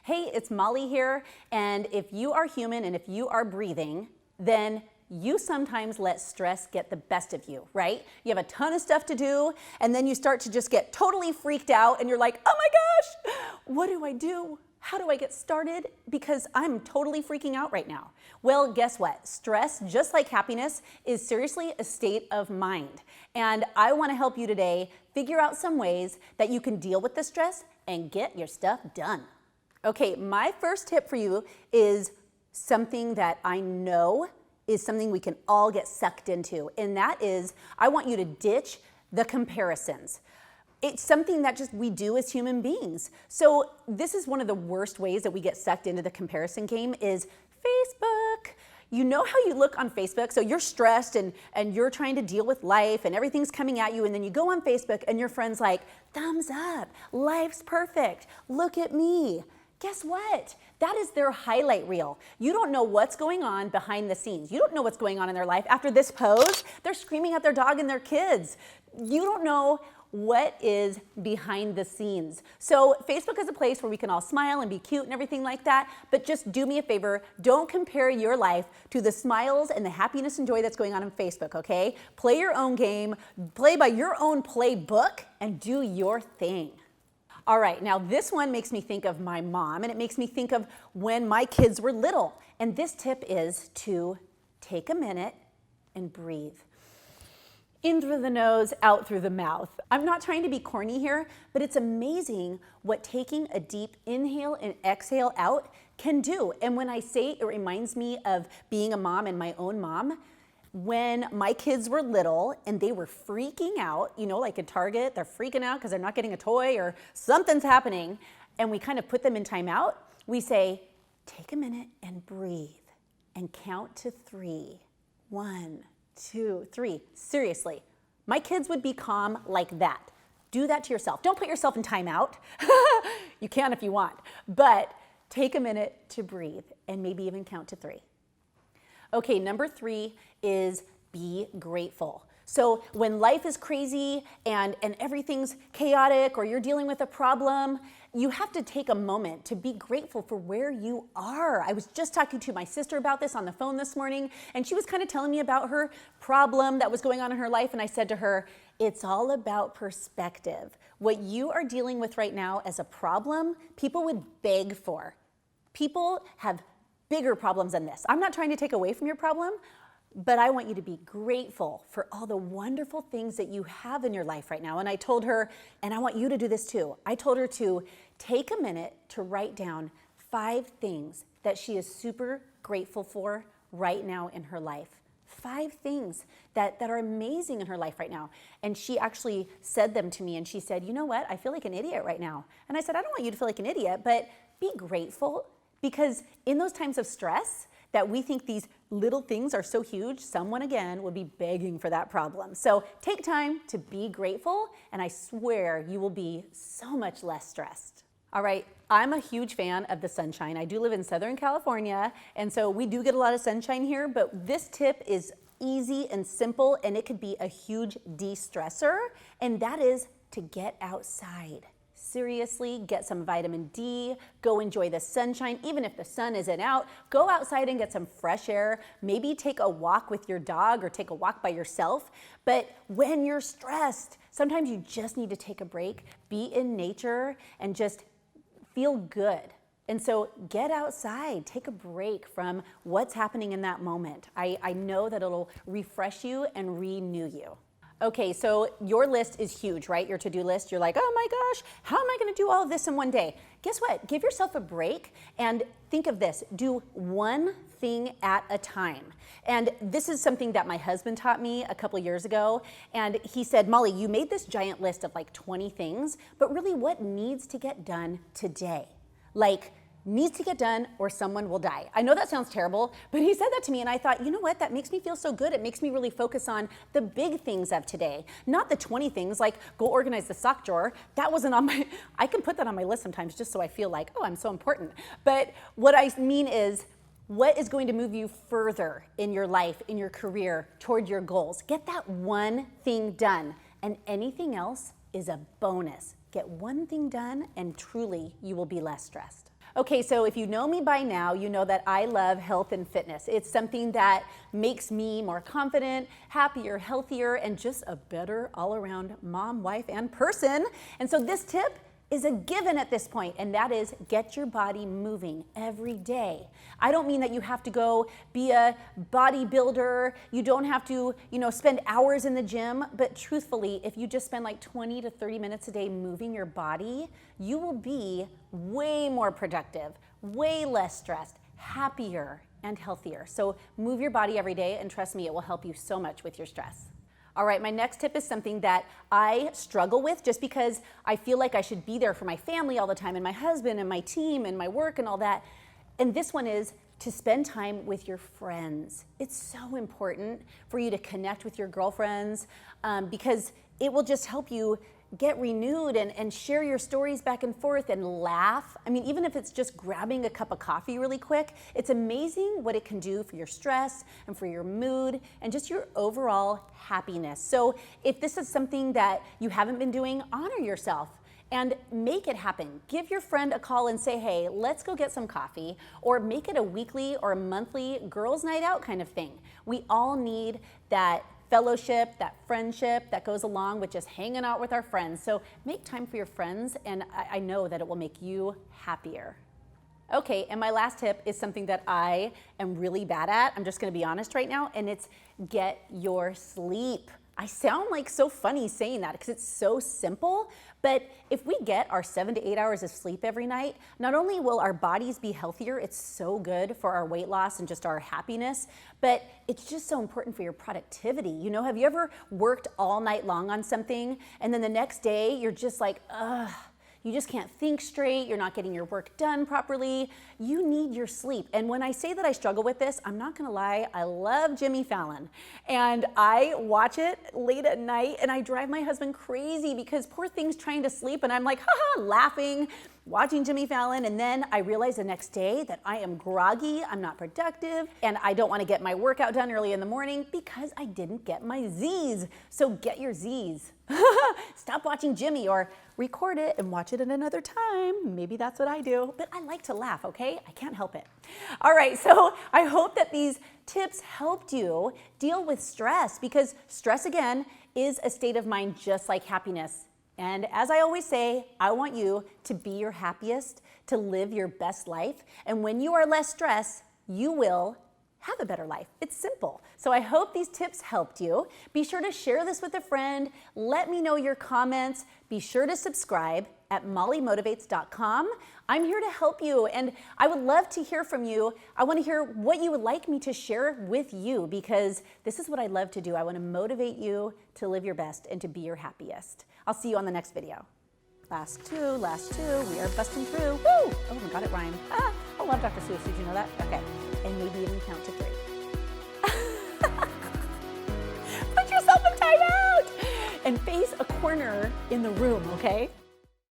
Hey, it's Molly here, and if you are human and if you are breathing, then you sometimes let stress get the best of you, right? You have a ton of stuff to do, and then you start to just get totally freaked out, and you're like, oh my gosh, what do I do? How do I get started? Because I'm totally freaking out right now. Well, guess what? Stress, just like happiness, is seriously a state of mind. And I want to help you today figure out some ways that you can deal with the stress and get your stuff done. Okay, my first tip for you is something that I know is something we can all get sucked into, and that is I want you to ditch the comparisons. It's something that just we do as human beings. So this is one of the worst ways that we get sucked into the comparison game is Facebook. You know how you look on Facebook? So you're stressed and you're trying to deal with life and everything's coming at you, and then you go on Facebook and your friend's like, thumbs up, life's perfect, look at me. Guess what? That is their highlight reel. You don't know what's going on behind the scenes. You don't know what's going on in their life. After this pose, they're screaming at their dog and their kids. You don't know what is behind the scenes. So Facebook is a place where we can all smile and be cute and everything like that, but just do me a favor, don't compare your life to the smiles and the happiness and joy that's going on Facebook, okay? Play your own game, play by your own playbook, and do your thing. All right, now this one makes me think of my mom, and it makes me think of when my kids were little. And this tip is to take a minute and breathe. In through the nose, out through the mouth. I'm not trying to be corny here, but it's amazing what taking a deep inhale and exhale out can do. And when I say it reminds me of being a mom and my own mom, when my kids were little and they were freaking out, you know, like at Target, they're freaking out because they're not getting a toy or something's happening, and we kind of put them in timeout, we say, take a minute and breathe and count to 3. 1, 2, 3. Seriously, my kids would be calm like that. Do that to yourself. Don't put yourself in timeout. You can if you want, but take a minute to breathe and maybe even count to 3. Okay, number 3 is be grateful. So when life is crazy and everything's chaotic or you're dealing with a problem, you have to take a moment to be grateful for where you are. I was just talking to my sister about this on the phone this morning, and she was kind of telling me about her problem that was going on in her life, and I said to her, it's all about perspective. What you are dealing with right now as a problem, people would beg for. People have bigger problems than this. I'm not trying to take away from your problem, but I want you to be grateful for all the wonderful things that you have in your life right now. And I told her, and I want you to do this too, I told her to take a minute to write down 5 things that she is super grateful for right now in her life. 5 things that are amazing in her life right now. And she actually said them to me, and she said, you know what, I feel like an idiot right now. And I said, I don't want you to feel like an idiot, but be grateful, because in those times of stress, that we think these little things are so huge, someone again would be begging for that problem. So take time to be grateful, and I swear you will be so much less stressed. All right, I'm a huge fan of the sunshine. I do live in Southern California, and so we do get a lot of sunshine here, but this tip is easy and simple, and it could be a huge de-stressor, and that is to get outside. Seriously, get some vitamin D, go enjoy the sunshine. Even if the sun isn't out, go outside and get some fresh air. Maybe take a walk with your dog or take a walk by yourself. But when you're stressed, sometimes you just need to take a break, be in nature, and just feel good. And so get outside, take a break from what's happening in that moment. I know that it'll refresh you and renew you. Okay, so your list is huge, right? Your to-do list. You're like, oh my gosh, how am I gonna do all of this in one day? Guess what? Give yourself a break and think of this. Do one thing at a time. And this is something that my husband taught me a couple years ago. And he said, Molly, you made this giant list of like 20 things, but really what needs to get done today? Like, needs to get done or someone will die. I know that sounds terrible, but he said that to me and I thought, you know what, that makes me feel so good. It makes me really focus on the big things of today, not the 20 things like go organize the sock drawer. That wasn't on my, I can put that on my list sometimes just so I feel like, oh, I'm so important. But what I mean is, what is going to move you further in your life, in your career, toward your goals? Get that one thing done, and anything else is a bonus. Get one thing done and truly you will be less stressed. Okay, so if you know me by now, you know that I love health and fitness. It's something that makes me more confident, happier, healthier, and just a better all-around mom, wife, and person. And so this tip is a given at this point, and that is get your body moving every day. I don't mean that you have to go be a bodybuilder, you don't have to, spend hours in the gym, but truthfully, if you just spend like 20 to 30 minutes a day moving your body, you will be way more productive, way less stressed, happier, and healthier. So move your body every day, and trust me, it will help you so much with your stress. All right, my next tip is something that I struggle with just because I feel like I should be there for my family all the time and my husband and my team and my work and all that. And this one is to spend time with your friends. It's so important for you to connect with your girlfriends because it will just help you get renewed and share your stories back and forth and laugh. I mean, even if it's just grabbing a cup of coffee really quick, it's amazing what it can do for your stress and for your mood and just your overall happiness. So if this is something that you haven't been doing, honor yourself and make it happen. Give your friend a call and say, hey, let's go get some coffee, or make it a weekly or a monthly girls' night out kind of thing. We all need that fellowship, that friendship that goes along with just hanging out with our friends. So make time for your friends, and I know that it will make you happier. Okay, and my last tip is something that I am really bad at. I'm just gonna be honest right now, and it's get your sleep. I sound like so funny saying that because it's so simple, but if we get our 7 to 8 hours of sleep every night, not only will our bodies be healthier, it's so good for our weight loss and just our happiness, but it's just so important for your productivity. Have you ever worked all night long on something and then the next day you're just like, ugh, you just can't think straight, you're not getting your work done properly, you need your sleep. And when I say that I struggle with this, I'm not gonna lie, I love Jimmy Fallon. And I watch it late at night and I drive my husband crazy because poor thing's trying to sleep and I'm like, haha, laughing, watching Jimmy Fallon, and then I realize the next day that I am groggy, I'm not productive, and I don't wanna get my workout done early in the morning because I didn't get my Z's. So get your Z's. Stop watching Jimmy, or record it and watch it at another time. Maybe that's what I do, but I like to laugh, okay? I can't help it. All right, so I hope that these tips helped you deal with stress, because stress, again, is a state of mind just like happiness. And as I always say, I want you to be your happiest, to live your best life. And when you are less stressed, you will have a better life. It's simple. So I hope these tips helped you. Be sure to share this with a friend. Let me know your comments. Be sure to subscribe at mollymotivates.com. I'm here to help you, and I would love to hear from you. I want to hear what you would like me to share with you, because this is what I love to do. I want to motivate you to live your best and to be your happiest. I'll see you on the next video. Last two, we are busting through. Woo! Oh my God, it rhymed. Ah, I love Dr. Seuss, did you know that? Okay, and maybe even count to 3. Put yourself in timeout and face a corner in the room, okay?